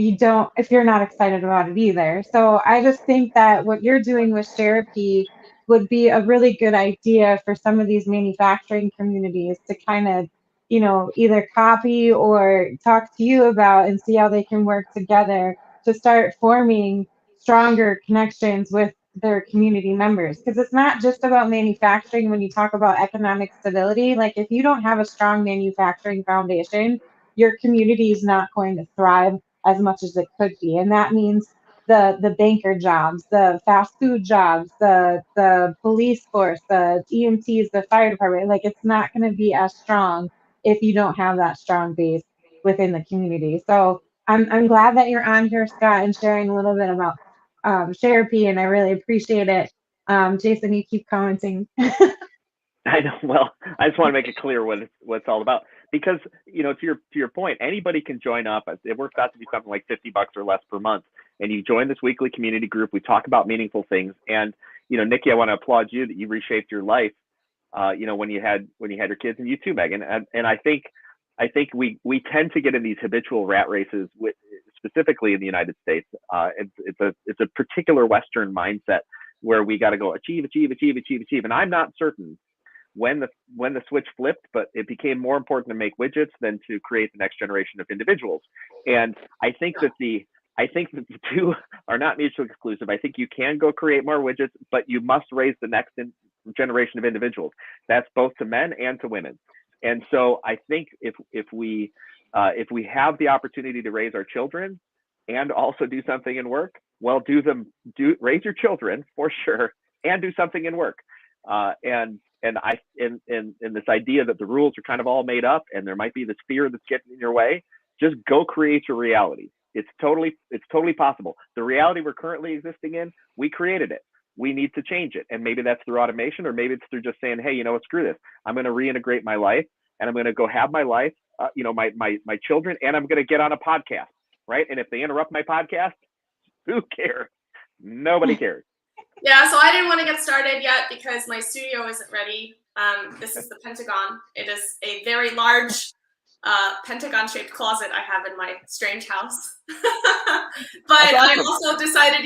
you're not excited about it either. So I just think that what you're doing with Therapy would be a really good idea for some of these manufacturing communities to kind of, either copy or talk to you about and see how they can work together to start forming stronger connections with their community members. Because it's not just about manufacturing when you talk about economic stability. Like, if you don't have a strong manufacturing foundation, your community is not going to thrive as much as it could be. And that means the banker jobs, the fast food jobs, the police force, the EMTs, the fire department. Like, it's not going to be as strong if you don't have that strong base within the community. So I'm glad that you're on here, Scott, and sharing a little bit about Therapy, and I really appreciate it. Jason, you keep commenting. I know. Well, I just want to make it clear what it's all about, because to your point, anybody can join up. It works out to be something like $50 or less per month, and you join this weekly community group. We talk about meaningful things, and Nikki, I want to applaud you that you reshaped your life. When you had your kids, and you too, Meaghan. And I think we tend to get in these habitual rat races, specifically in the United States. It's a particular Western mindset where we got to go achieve, and I'm not certain when the switch flipped, but it became more important to make widgets than to create the next generation of individuals. And I think that the two are not mutually exclusive. I think you can go create more widgets, but you must raise the next generation of individuals. That's both to men and to women. And so I think if we have the opportunity to raise our children and also do something in work, well, raise your children for sure and do something in work. And this idea that the rules are kind of all made up and there might be this fear that's getting in your way, just go create your reality. It's totally possible. The reality we're currently existing in, we created it. We need to change it. And maybe that's through automation, or maybe it's through just saying, hey, screw this. I'm going to reintegrate my life, and I'm going to go have my life, my children, and I'm going to get on a podcast, right? And if they interrupt my podcast, who cares? Nobody cares. Yeah, so I didn't want to get started yet because my studio isn't ready. This is the Pentagon. It is a very large Pentagon-shaped closet I have in my strange house. But I also decided,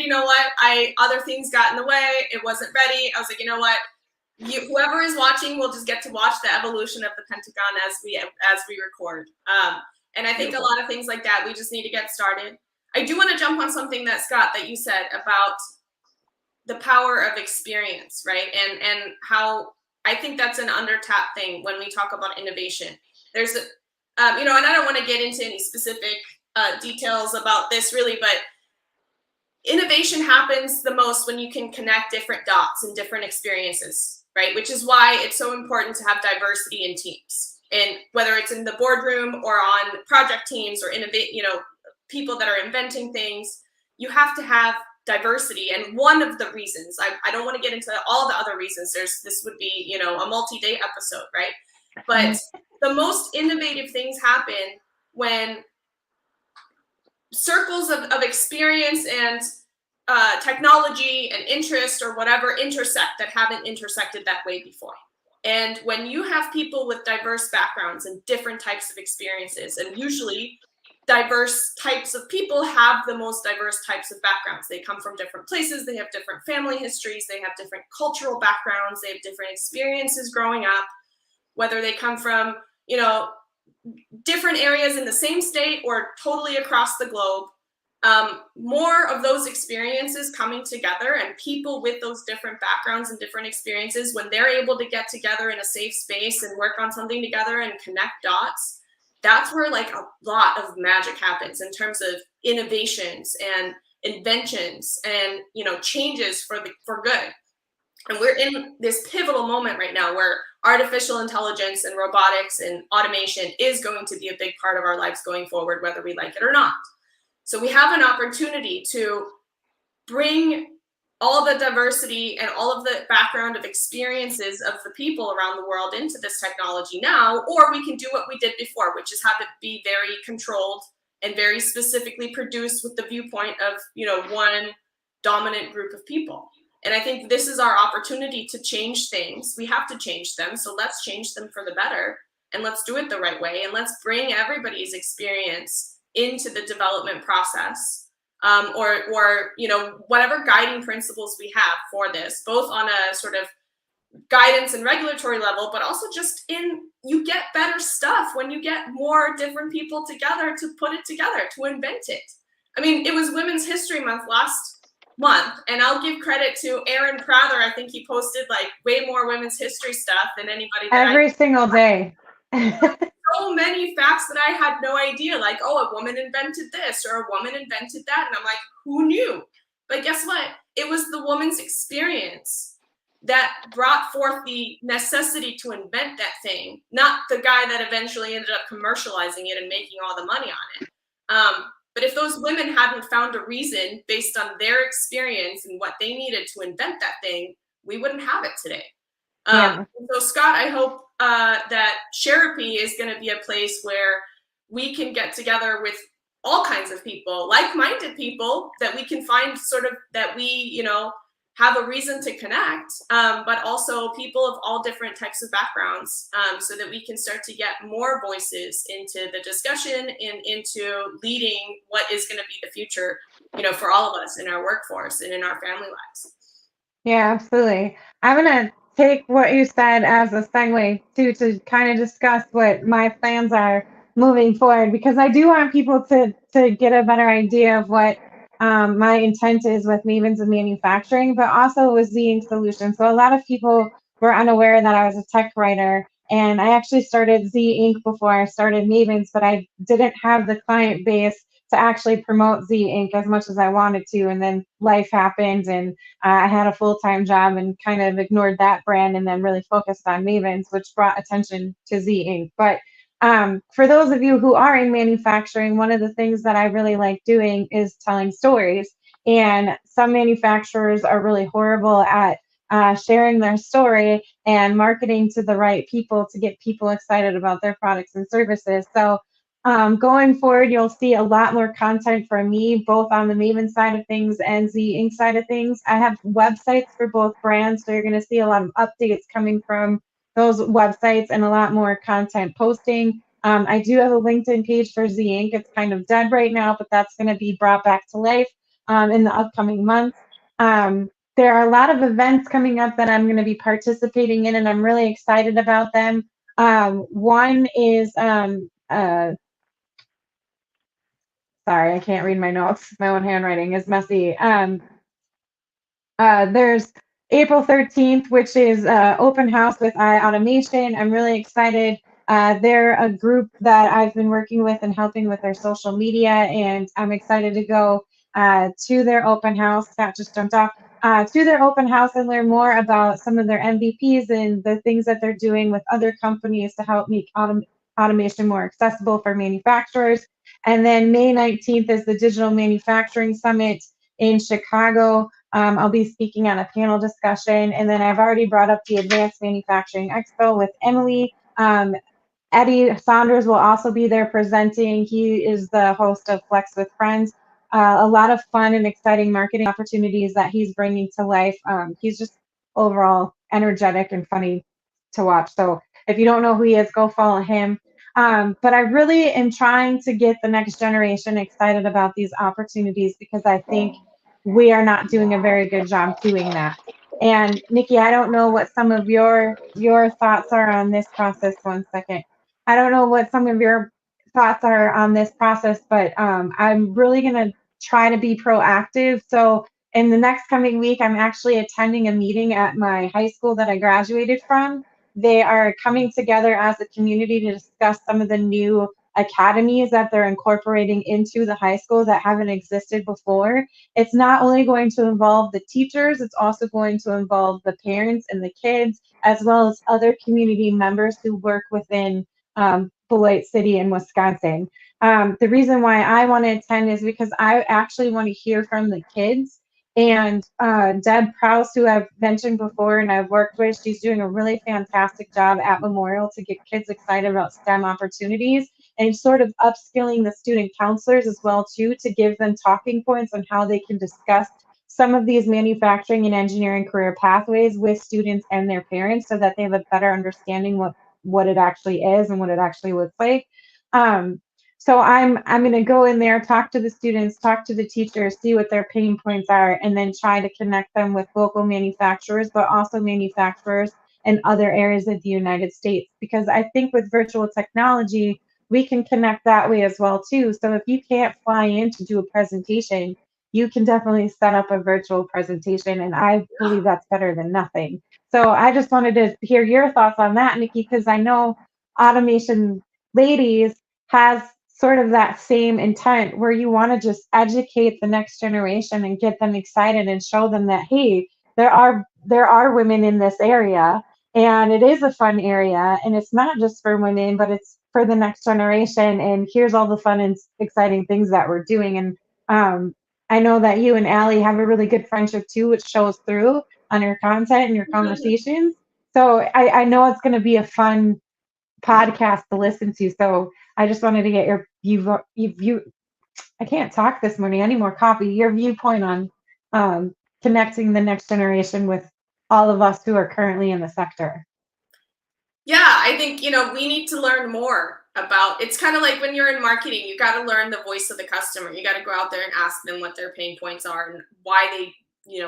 other things got in the way. It wasn't ready. I was like, whoever is watching will just get to watch the evolution of the Pentagon as we record. And I think a lot of things like that, we just need to get started. I do want to jump on something that, Scott, that you said about the power of experience, right? And how I think that's an under-tapped thing when we talk about innovation. There's and I don't want to get into any specific details about this really, but innovation happens the most when you can connect different dots and different experiences, right? Which is why it's so important to have diversity in teams. And whether it's in the boardroom or on project teams or people that are inventing things, you have to have diversity. And one of the reasons, I don't want to get into all the other reasons, this would be, a multi-day episode, right? But the most innovative things happen when circles of experience and technology and interest or whatever intersect that haven't intersected that way before. And when you have people with diverse backgrounds and different types of experiences, and usually diverse types of people have the most diverse types of backgrounds. They come from different places, they have different family histories, they have different cultural backgrounds, they have different experiences growing up, whether they come from, different areas in the same state or totally across the globe. More of those experiences coming together, and people with those different backgrounds and different experiences, when they're able to get together in a safe space and work on something together and connect dots, that's where like a lot of magic happens in terms of innovations and inventions and changes for good. And we're in this pivotal moment right now where artificial intelligence and robotics and automation is going to be a big part of our lives going forward, whether we like it or not. So we have an opportunity to bring all the diversity and all of the background of experiences of the people around the world into this technology now, or we can do what we did before, which is have it be very controlled and very specifically produced with the viewpoint of, one dominant group of people. And I think this is our opportunity to change things. We have to change them. So let's change them for the better, and let's do it the right way. And let's bring everybody's experience into the development process, or whatever guiding principles we have for this, both on a sort of guidance and regulatory level, but also just you get better stuff when you get more different people together to put it together, to invent it. I mean, it was Women's History Month last month, and I'll give credit to Aaron Prather. I think he posted like way more women's history stuff than anybody every single day. So many facts that I had no idea, like, oh, a woman invented this or a woman invented that, and I'm like, who knew? But guess what? It was the woman's experience that brought forth the necessity to invent that thing, not the guy that eventually ended up commercializing it and making all the money on it. But if those women hadn't found a reason based on their experience and what they needed to invent that thing, we wouldn't have it today. So Scott, I hope that Sherapy is going to be a place where we can get together with all kinds of people, like-minded people, that we can find sort of that we, have a reason to connect, but also people of all different types of backgrounds, so that we can start to get more voices into the discussion and into leading what is going to be the future, for all of us in our workforce and in our family lives. Yeah, absolutely. I'm going to take what you said as a segue to kind of discuss what my plans are moving forward, because I do want people to get a better idea of what my intent is with Mavens of Manufacturing, but also with Z-Ink Solutions. So a lot of people were unaware that I was a tech writer, and I actually started Z-Ink before I started Mavens, but I didn't have the client base to actually promote Z-Ink as much as I wanted to. And then life happened, and I had a full-time job and kind of ignored that brand and then really focused on Mavens, which brought attention to Z-Ink. But for those of you who are in manufacturing, one of the things that I really like doing is telling stories. And some manufacturers are really horrible at sharing their story and marketing to the right people to get people excited about their products and services. So going forward, you'll see a lot more content from me, both on the Maven side of things and Z-Ink side of things. I have websites for both brands, so you're going to see a lot of updates coming from those websites and a lot more content posting. I do have a LinkedIn page for Z-Ink. It's kind of dead right now, but that's going to be brought back to life in the upcoming months. There are a lot of events coming up that I'm going to be participating in, and I'm really excited about them. One is, sorry, I can't read my notes. My own handwriting is messy. There's April 13th, which is open house with iAutomation. I'm really excited. They're a group that I've been working with and helping with their social media, and I'm excited to go to their open house. Scott just jumped off. To their open house and learn more about some of their MVPs and the things that they're doing with other companies to help make automation more accessible for manufacturers. And then May 19th is the Digital Manufacturing Summit in Chicago. I'll be speaking on a panel discussion. And then I've already brought up the Advanced Manufacturing Expo with Emily. Eddie Saunders will also be there presenting. He is the host of Flex with Friends. A lot of fun and exciting marketing opportunities that he's bringing to life. He's just overall energetic and funny to watch. So if you don't know who he is, go follow him. But I really am trying to get the next generation excited about these opportunities because I think we are not doing a very good job doing that. And Nikki, I don't know what some of your thoughts are on this process. One second. I don't know what some of your thoughts are on this process, but I'm really going to try to be proactive. So in the next coming week, I'm actually attending a meeting at my high school that I graduated from. They are coming together as a community to discuss some of the new academies that they're incorporating into the high school that haven't existed before. It's not only going to involve the teachers, it's also going to involve the parents and the kids, as well as other community members who work within Beloit City in Wisconsin. The reason why I want to attend is because I actually want to hear from the kids. And Deb Prowse, who I've mentioned before and I've worked with, she's doing a really fantastic job at Memorial to get kids excited about STEM opportunities and sort of upskilling the student counselors as well too to give them talking points on how they can discuss some of these manufacturing and engineering career pathways with students and their parents so that they have a better understanding what it actually is and what it actually looks like. So I'm going to go in there, talk to the students, talk to the teachers, see what their pain points are, and then try to connect them with local manufacturers, but also manufacturers in other areas of the United States. Because I think with virtual technology, we can connect that way as well too. So if you can't fly in to do a presentation, you can definitely set up a virtual presentation, and I believe that's better than nothing. So I just wanted to hear your thoughts on that, Nikki, because I know Automation Ladies has sort of that same intent where you want to just educate the next generation and get them excited and show them that, hey, there are women in this area and it is a fun area and it's not just for women, but it's for the next generation. And here's all the fun and exciting things that we're doing. And I know that you and Allie have a really good friendship too, which shows through on your content and your conversations. So I know it's going to be a fun podcast to listen to. So I just wanted to get your view. I can't talk this morning. I need more coffee. Your viewpoint on connecting the next generation with all of us who are currently in the sector. Yeah, I think, we need to learn more about, it's kind of like when you're in marketing, you got to learn the voice of the customer. You got to go out there and ask them what their pain points are and why they,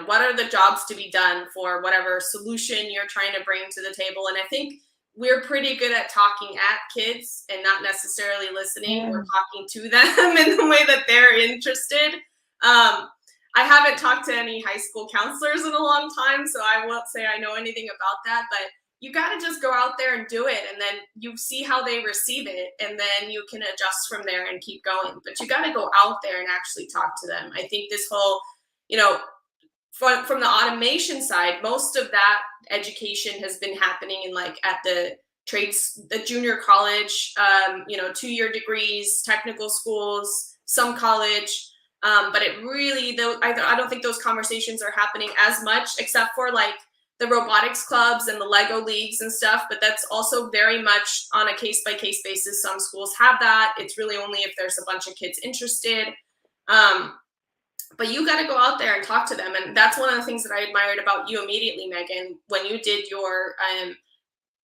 what are the jobs to be done for whatever solution you're trying to bring to the table. And I think we're pretty good at talking at kids and not necessarily listening. Yeah. We're talking to them in the way that they're interested. I haven't talked to any high school counselors in a long time, so I won't say I know anything about that, but you got to just go out there and do it, and then you see how they receive it, and then you can adjust from there and keep going. But you got to go out there and actually talk to them. I think this whole, from the automation side, most of that education has been happening in at the trades, the junior college, 2-year degrees, technical schools, some college. But it really, I don't think those conversations are happening as much, except for the robotics clubs and the Lego leagues and stuff. But that's also very much on a case-by-case basis. Some schools have that. It's really only if there's a bunch of kids interested. But you got to go out there and talk to them. And that's one of the things that I admired about you immediately, Meaghan, when you did your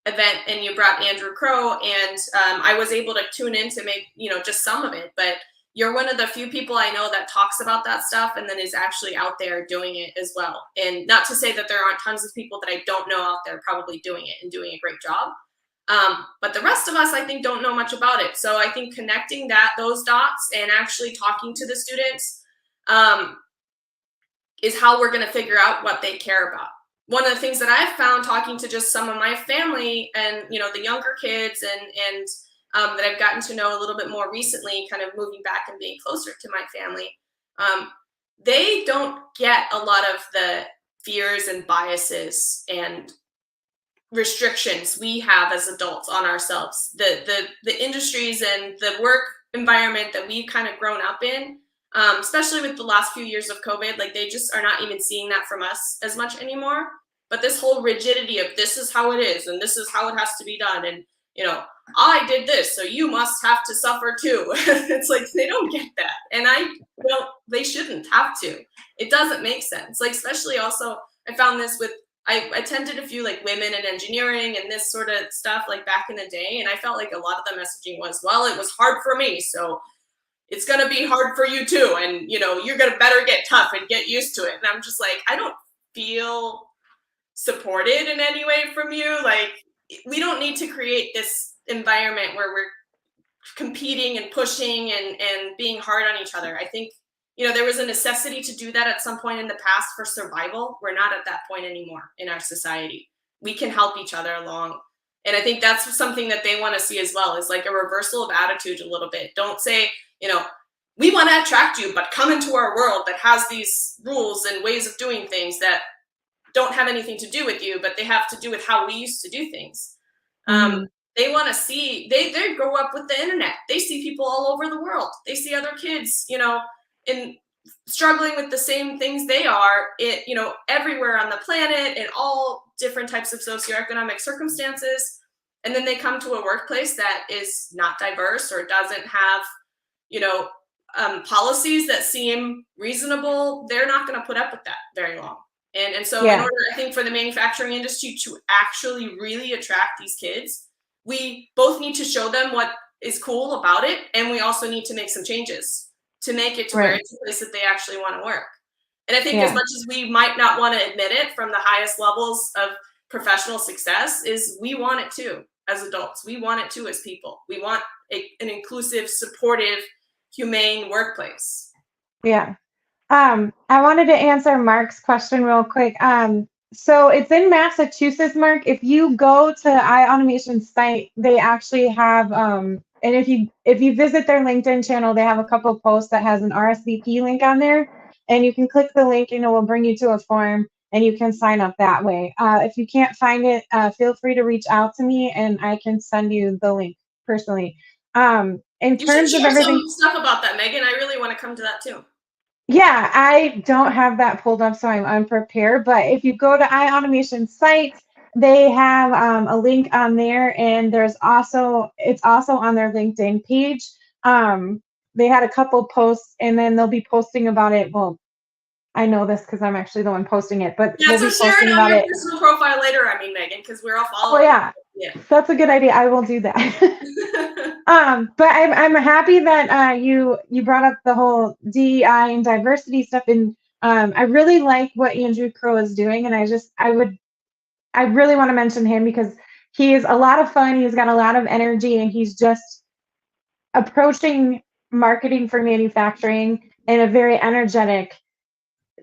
event and you brought Andrew Crow. And I was able to tune in to make, just some of it. But you're one of the few people I know that talks about that stuff and then is actually out there doing it as well. And not to say that there aren't tons of people that I don't know out there probably doing it and doing a great job. But the rest of us, I think, don't know much about it. So I think connecting those dots and actually talking to the students is how we're going to figure out what they care about. One of the things that I've found talking to just some of my family and, the younger kids and that I've gotten to know a little bit more recently, kind of moving back and being closer to my family. they don't get a lot of the fears and biases and restrictions we have as adults on ourselves. The industries and the work environment that we've kind of grown up in, especially with the last few years of COVID, like they just are not even seeing that from us as much anymore. But this whole rigidity of this is how it is and this is how it has to be done, and I did this, so you must have to suffer too. It's like they don't get that, and they shouldn't have to. It doesn't make sense. Like, especially also, I found this with, I attended a few like women in engineering and this sort of stuff like back in the day, and I felt like a lot of the messaging was, well, it was hard for me, so it's gonna be hard for you too, and you're gonna better get tough and get used to it. And I'm just like, I don't feel supported in any way from you. Like, we don't need to create this environment where we're competing and pushing and being hard on each other. I think there was a necessity to do that at some point in the past for survival. We're not at that point anymore in our society. We can help each other along. And I think that's something that they want to see as well, is like a reversal of attitude a little bit. Don't say, we want to attract you, but come into our world that has these rules and ways of doing things that don't have anything to do with you, but they have to do with how we used to do things. They want to see, they grow up with the internet. They see people all over the world. They see other kids, in struggling with the same things they are, everywhere on the planet, in all different types of socioeconomic circumstances. And then they come to a workplace that is not diverse or doesn't have, policies that seem reasonable. They're not going to put up with that very long. And so in order, I think, for the manufacturing industry to actually really attract these kids, we both need to show them what is cool about it, and we also need to make some changes to make it to where it's a place that they actually want to work. And I think as much as we might not want to admit it from the highest levels of professional success, is we want it too as adults. We want it too as people. We want an inclusive, supportive, humane workplace. Yeah. I wanted to answer Mark's question real quick. So it's in Massachusetts, Mark. If you go to iAutomation's site, they actually have, and if you visit their LinkedIn channel, they have a couple of posts that has an RSVP link on there, and you can click the link and it will bring you to a form and you can sign up that way. If you can't find it, feel free to reach out to me and I can send you the link personally. In terms of everything, some stuff about that, Megan. I really want to come to that too. Yeah, I don't have that pulled up, so I'm unprepared. But if you go to iAutomation's site, they have a link on there, and it's also on their LinkedIn page. They had a couple posts, and then they'll be posting about it. Well, I know this because I'm actually the one posting it, but we'll be share it on your personal profile later. I mean, Megan, because we're all following. Oh yeah, that's a good idea. I will do that. But I'm happy that you brought up the whole DEI and diversity stuff, and I really like what Andrew Crow is doing, and I really want to mention him because he is a lot of fun. He's got a lot of energy, and he's just approaching marketing for manufacturing in a very energetic,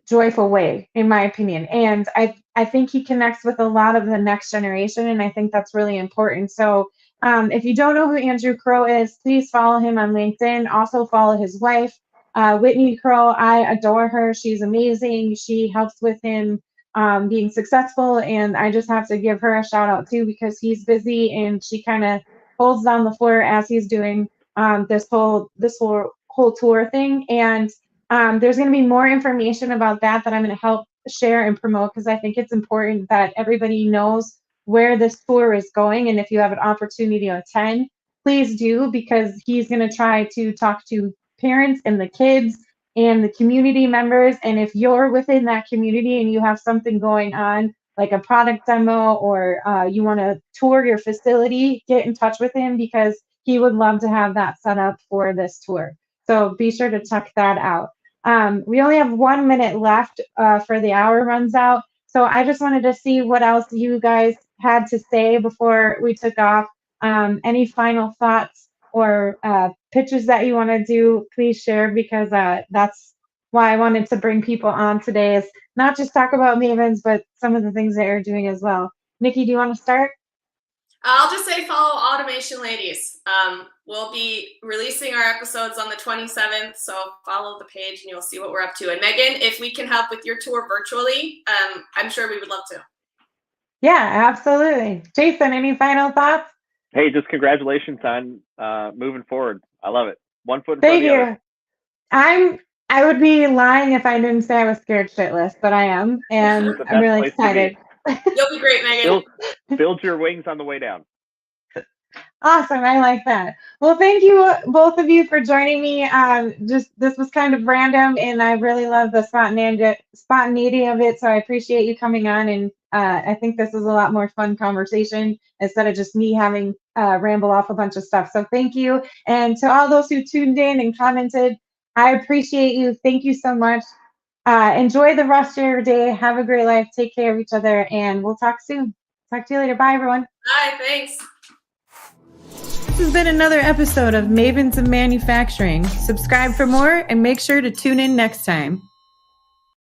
joyful way, in my opinion. And I think he connects with a lot of the next generation, and I think that's really important. So if you don't know who Andrew Crow is, please follow him on LinkedIn. Also follow his wife, Whitney Crow. I adore her. She's amazing. She helps with him being successful, and I just have to give her a shout out too because he's busy and she kind of holds down the floor as he's doing this whole tour thing. And there's going to be more information about that I'm going to help share and promote because I think it's important that everybody knows where this tour is going. And if you have an opportunity to attend, please do, because he's going to try to talk to parents and the kids and the community members. And if you're within that community and you have something going on, like a product demo, or you want to tour your facility, get in touch with him because he would love to have that set up for this tour. So be sure to check that out. We only have 1 minute left for the hour runs out. So I just wanted to see what else you guys had to say before we took off. Any final thoughts or pitches that you want to do, please share, because that's why I wanted to bring people on today, is not just talk about Mavens, but some of the things that you're doing as well. Nikki, do you want to start? I'll just say follow Automation Ladies. We'll be releasing our episodes on the 27th, so follow the page and you'll see what we're up to. And Meaghan, if we can help with your tour virtually, I'm sure we would love to. Yeah, absolutely. Jason, any final thoughts? Hey, just congratulations on moving forward. I love it. One foot in front Thank of the other. you. I would be lying if I didn't say I was scared shitless, but I am, and It's the I'm best really place to be. excited. You'll be great, Meaghan. Build your wings on the way down. Awesome. I like that. Well, thank you both of you for joining me. This was kind of random, and I really love the spontaneity of it. So I appreciate you coming on, and I think this is a lot more fun conversation instead of just me having ramble off a bunch of stuff. So thank you, and to all those who tuned in and commented, I appreciate you. Thank you so much. Enjoy the rest of your day. Have a great life. Take care of each other, and we'll talk soon. Talk to you later. Bye, everyone. Bye, thanks. This has been another episode of Mavens of Manufacturing. Subscribe for more and make sure to tune in next time.